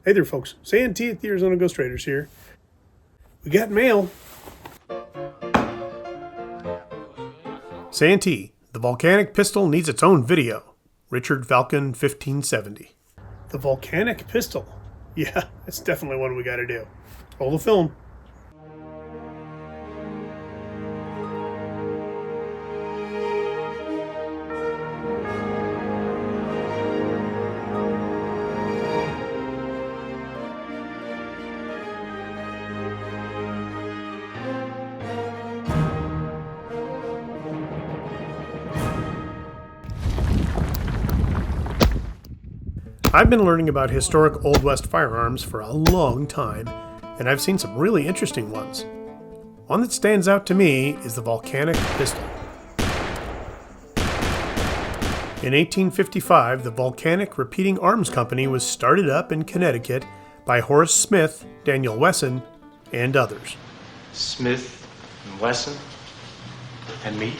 Hey there, folks. Santee at the Arizona Ghost Raiders here. We got mail. Santee, the Volcanic Pistol needs its own video. Richard Falcon, 1570. The Volcanic Pistol. Yeah, that's definitely one we got to do. Roll the film. I've been learning about historic Old West firearms for a long time, and I've seen some really interesting ones. One that stands out to me is the Volcanic Pistol. In 1855, the Volcanic Repeating Arms Company was started up in Connecticut by Horace Smith, Daniel Wesson, and others. Smith and Wesson and me?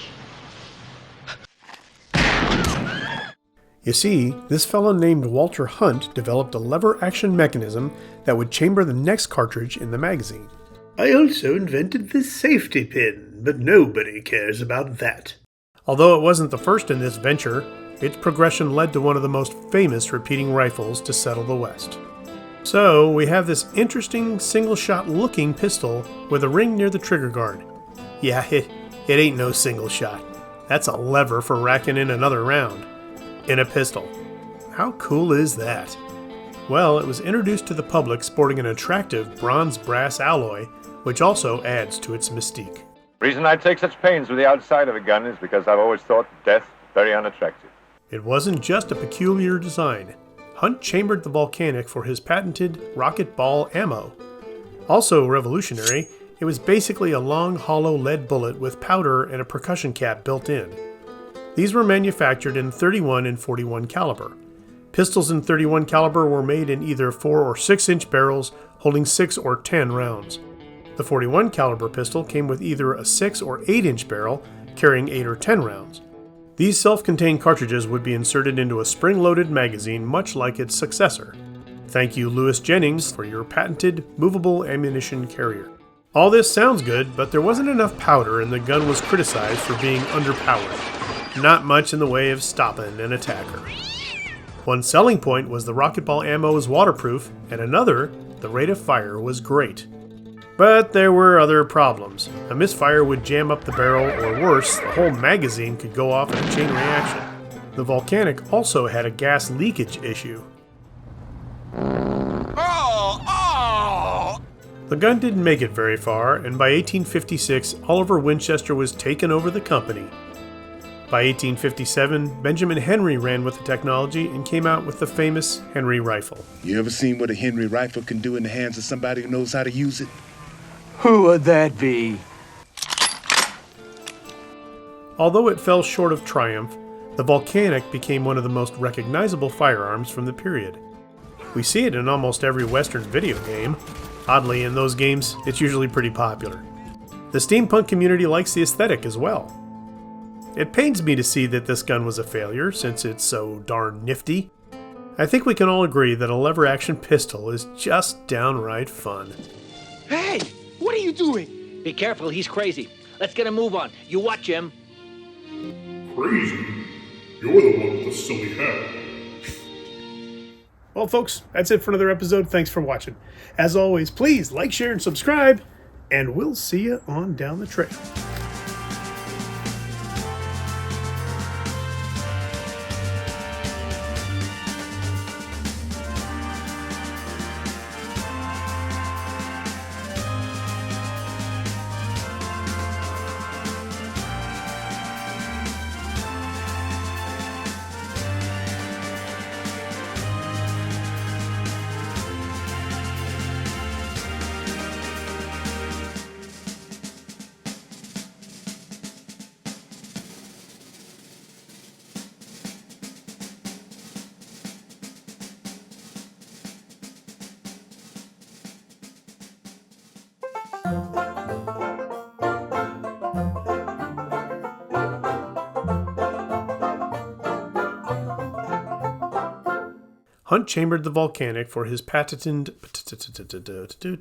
You see, this fellow named Walter Hunt developed a lever-action mechanism that would chamber the next cartridge in the magazine. I also invented the safety pin, but nobody cares about that. Although it wasn't the first in this venture, its progression led to one of the most famous repeating rifles to settle the West. So, we have this interesting single-shot looking pistol with a ring near the trigger guard. Yeah, it ain't no single shot. That's a lever for racking in another round. In a pistol. How cool is that? Well, it was introduced to the public sporting an attractive bronze-brass alloy, which also adds to its mystique. The reason I take such pains with the outside of a gun is because I've always thought death very unattractive. It wasn't just a peculiar design. Hunt chambered the Volcanic for his patented rocket ball ammo. Also revolutionary, it was basically a long, hollow lead bullet with powder and a percussion cap built in. These were manufactured in 31 and 41 caliber. Pistols in 31 caliber were made in either 4 or 6 inch barrels holding 6 or 10 rounds. The 41 caliber pistol came with either a 6 or 8 inch barrel carrying 8 or 10 rounds. These self-contained cartridges would be inserted into a spring-loaded magazine much like its successor. Thank you, Lewis Jennings, for your patented movable ammunition carrier. All this sounds good, but there wasn't enough powder and the gun was criticized for being underpowered. Not much in the way of stopping an attacker. One selling point was the rocket ball ammo was waterproof, and another, the rate of fire was great. But there were other problems. A misfire would jam up the barrel, or worse, the whole magazine could go off in a chain reaction. The Volcanic also had a gas leakage issue. The gun didn't make it very far, and by 1856, Oliver Winchester was taken over the company. By 1857, Benjamin Henry ran with the technology and came out with the famous Henry rifle. You ever seen what a Henry rifle can do in the hands of somebody who knows how to use it? Who would that be? Although it fell short of triumph, the Volcanic became one of the most recognizable firearms from the period. We see it in almost every Western video game. Oddly, in those games, it's usually pretty popular. The steampunk community likes the aesthetic as well. It pains me to see that this gun was a failure, since it's so darn nifty. I think we can all agree that a lever-action pistol is just downright fun. Hey, what are you doing? Be careful, he's crazy. Let's get a move on. You watch him. Crazy? You're the one with the silly head. Well, folks, that's it for another episode. Thanks for watching. As always, please like, share, and subscribe, and we'll see you on down the trail. Hunt chambered the Volcanic for his patented